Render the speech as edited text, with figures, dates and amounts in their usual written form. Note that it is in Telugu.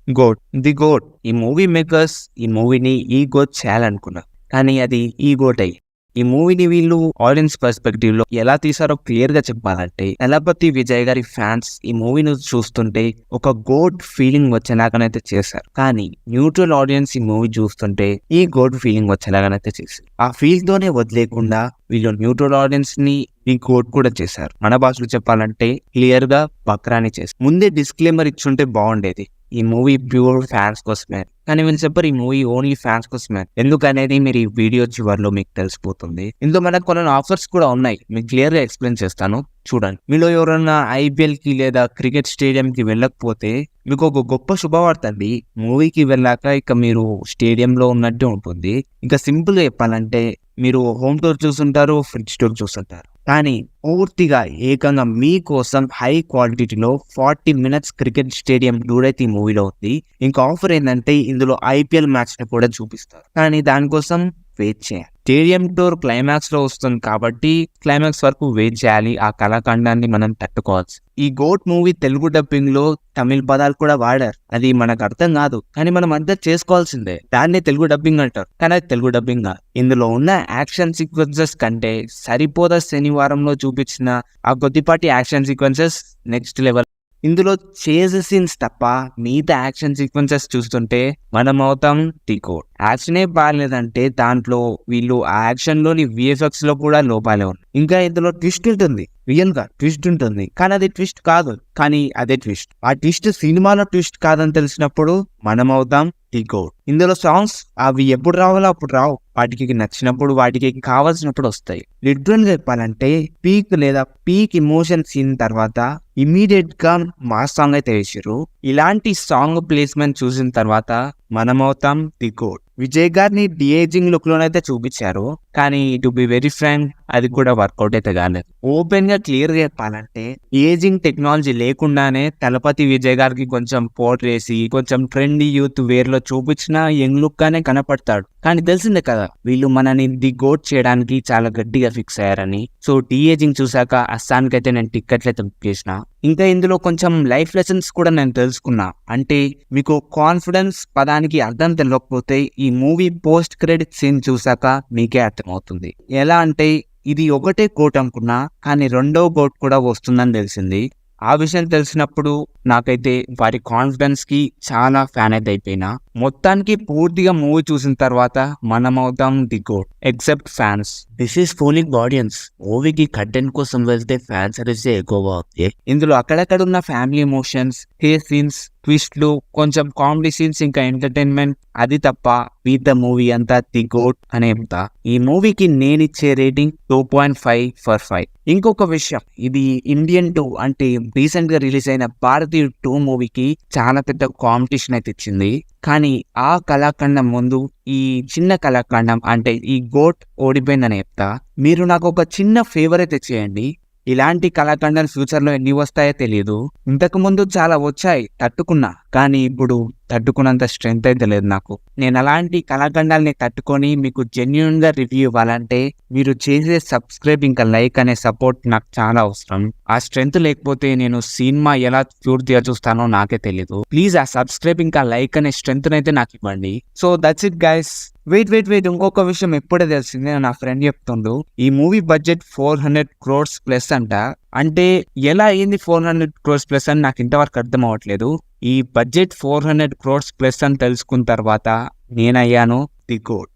గోట్. The GOAT. ఈ మూవీ మేకర్స్ ఈ మూవీని ఈ గోట్ చేయాలనుకున్నారు. కానీ అది ఈ గోట్ అయ్యి. ఈ మూవీని వీళ్ళు ఆడియన్స్ పర్స్పెక్టివ్ లో ఎలా తీసారో క్లియర్ గా చెప్పాలంటే, దళపతి విజయ్ గారి ఫ్యాన్స్ ఈ మూవీని చూస్తుంటే ఒక గోట్ ఫీలింగ్ వచ్చేలాగానైతే చేశారు. కానీ న్యూట్రల్ ఆడియన్స్ ఈ మూవీ చూస్తుంటే ఈ గోట్ ఫీలింగ్ వచ్చేలాగానైతే చేశారు. ఆ ఫీల్ తోనే వదిలేకుండా వీళ్ళు న్యూట్రల్ ఆడియన్స్ ని ఈ గోట్ కూడా చేశారు. మన భాషలో చెప్పాలంటే క్లియర్ గా బక్రాని చేశారు. ముందే డిస్క్లైమర్ ఇచ్చుంటే బాగుండేది, ఈ మూవీ ప్యూర్ ఫ్యాన్స్ కోసమే. కానీ వీళ్ళు చెప్పారు ఈ మూవీ ఓన్లీ ఫ్యాన్స్ కోసమే. ఎందుకనేది మీరు ఈ వీడియో చివరిలో మీకు తెలిసిపోతుంది. ఇందులో మనకు కొన్ని ఆఫర్స్ కూడా ఉన్నాయి, మీకు క్లియర్ గా ఎక్స్ప్లెయిన్ చేస్తాను చూడండి. మీలో ఎవరైనా ఐపీఎల్ కి లేదా క్రికెట్ స్టేడియం కి వెళ్ళకపోతే మీకు ఒక గొప్ప శుభవార్త అండి. మూవీకి వెళ్ళాక ఇక మీరు స్టేడియంలో ఉన్నట్టే ఉంటుంది. ఇంకా సింపుల్ గా చెప్పాలంటే మీరు హోమ్ టూర్ చూస్తుంటారు, ఫ్రిడ్జ్ టూర్ చూస్తుంటారు. కానీ పూర్తిగా ఏకంగా మీకోసం హై క్వాలిటీలో 40 minutes క్రికెట్ స్టేడియం టూర్ అయితే ఈ మూవీలో ఉంది. ఇంకా ఆఫర్ ఏంటంటే ఇందులో ఐపీఎల్ మ్యాచ్ ని కూడా చూపిస్తారు. కానీ దానికోసం వెయిట్ చేయాలి. స్టేడియం టూర్ క్లైమాక్స్ లో వస్తుంది కాబట్టి క్లైమాక్స్ వరకు వెయిట్ చేయాలి. ఆ కళాఖండాన్ని మనం తట్టుకోవచ్చు. ఈ గోట్ మూవీ తెలుగు డబ్బింగ్ లో తమిళ పదాలు కూడా వాడారు. అది మనకు అర్థం కాదు, కానీ మనం అర్థం చేసుకోవాల్సిందే. దాన్ని తెలుగు డబ్బింగ్ అంటారు, కానీ అది తెలుగు డబ్బింగ్ కాదు. ఇందులో ఉన్న యాక్షన్ సీక్వెన్సెస్ కంటే సరిపోదా శనివారంలో చూపించిన ఆ కొద్దిపాటి యాక్షన్ సీక్వెన్సెస్ నెక్స్ట్ లెవెల్. ఇందులో చేజ్ సీన్స్ తప్ప మిగతా యాక్షన్ సీక్వెన్సెస్ చూస్తుంటే మనం అవుతాం ది గోట్. యాక్షనే బాగాలేదంటే దాంట్లో వీళ్ళు ఆ యాక్షన్ లోని విఎఫ్ఎక్స్ లో కూడా లోపాలే ఉన్నాయి. ఇంకా ఇందులో ట్విస్ట్ ఉంటుంది, రియల్ గా ట్విస్ట్ ఉంటుంది, కానీ అది ట్విస్ట్ కాదు, కానీ అదే ట్విస్ట్. ఆ ట్విస్ట్ సినిమాలో ట్విస్ట్ కాదని తెలిసినప్పుడు మనం అవుతాం ది గోట్. ఇందులో సాంగ్స్ అవి ఎప్పుడు రావాలో అప్పుడు రావు, వాటికి నచ్చినప్పుడు వాటికి కావాల్సినప్పుడు వస్తాయి. లిటరల్ గా చెప్పాలంటే పీక్ లేదా పీక్ ఇమోషన్ సీన్ తర్వాత ఇమీడియట్ గా మాస్ సాంగ్ అయితే వేసారు. ఇలాంటి సాంగ్ ప్లేస్మెంట్ చూసిన తర్వాత మనం అవుతాం ది గోట్. విజయ్ గారిని డిఏజింగ్ లుక్ లోనైతే చూపించారు, కానీ టు బి వెరీ ఫ్రాంక్ అది కూడా వర్కౌట్ అయితే కాలేదు. ఓపెన్ గా క్లియర్ గా చెప్పాలంటే ఏజింగ్ టెక్నాలజీ లేకుండానే దళపతి విజయ్ గారికి కొంచెం పోట్రేసి కొంచెం ట్రెండీ యూత్ వేర్ లో చూపించిన యంగ్ లుక్ గానే కనపడతాడు. కానీ తెలిసిందే కదా వీళ్ళు మనని ది గోట్ చేయడానికి చాలా గట్టిగా ఫిక్స్ అయ్యారని. సో డిఏజింగ్ చూసాక అస్సానికి అయితే నేను టిక్కెట్లు అయితే బుక్ చేసిన. ఇంకా ఇందులో కొంచెం లైఫ్ లెసన్స్ కూడా నేను తెలుసుకున్నా. అంటే మీకు కాన్ఫిడెన్స్ పదానికి అర్థం తెలియకపోతే ఈ మూవీ పోస్ట్ క్రెడిట్ సీన్ చూసాక మీకే అర్థమవుతుంది. ఎలా అంటే ఇది ఒకటే కోట్ అనుకున్నా, కానీ రెండో కోట్ కూడా వస్తుందని తెలిసింది. ఆ విషయం తెలిసినప్పుడు నాకైతే వారి కాన్ఫిడెన్స్ కి చాలా ఫ్యాన్ అయితే అయిపోయినా. మొత్తానికి పూర్తిగా మూవీ చూసిన తర్వాత మనం అవుతాం the GOAT except fans. This is fooling audience. మూవీకి కంటెంట్ కోసం వెళ్తే ఫ్యాన్స్ అనేసి ఎక్కువగా ఉంది. ఇందులో అక్కడక్కడ ఉన్న ఫ్యామిలీ ఎమోషన్స్, హేర్ సీన్స్, ట్విస్ట్లు, కొంచెం కామెడీ సీన్స్, ఇంకా ఎంటర్టైన్మెంట్, అది తప్ప మిగతా మూవీ అంతా ది గోట్ అనే చెప్తా. ఈ మూవీకి నేనిచ్చే రేటింగ్ 2.5/5. ఇంకొక విషయం, ఇది ఇండియన్ 2 అంటే రీసెంట్ గా రిలీజ్ అయిన భారతీయ 2 మూవీకి చాలా పెద్ద కాంపిటీషన్ అయితే ఇచ్చింది. కానీ ఆ కళాఖండం ముందు ఈ చిన్న కళాఖండం అంటే ఈ గోట్ ఓడిపోయిందని చెప్తా. మీరు నాకు ఒక చిన్న ఫేవర్ అయితే చేయండి. ఇలాంటి కళాఖండాలు ఫ్యూచర్ లో ఎన్ని వస్తాయో తెలియదు. ఇంతకు ముందు చాలా వచ్చాయి, తట్టుకున్నా. కానీ ఇప్పుడు తట్టుకున్నంత స్ట్రెంగ్త్ అయితే లేదు నాకు. నేను అలాంటి కళాఖండాలని తట్టుకొని మీకు జెన్యూన్ గా రివ్యూ ఇవ్వాలంటే మీరు చేసే సబ్స్క్రైబ్ ఇంకా లైక్ అనే సపోర్ట్ నాకు చాలా అవసరం. ఆ స్ట్రెంగ్త్ లేకపోతే నేను సినిమా ఎలా పూర్తిగా చూస్తానో నాకే తెలియదు. ప్లీజ్ ఆ సబ్స్క్రైబ్ ఇంకా లైక్ అనే స్ట్రెంగ్త్ అయితే నాకు ఇవ్వండి. So that's it guys. Wait ఇంకొక విషయం ఎప్పుడే తెలిసింది, నా ఫ్రెండ్ చెప్తుండు ఈ మూవీ బడ్జెట్ 400 crores ప్లస్ అంట. అంటే ఎలా అయ్యింది 400 crores ప్లస్ అని నాకు ఇంతవరకు అర్థం అవ్వట్లేదు. ఈ బడ్జెట్ 400 crores ప్లస్ అని తెలుసుకున్న తర్వాత నేనయ్యాను ది గోట్.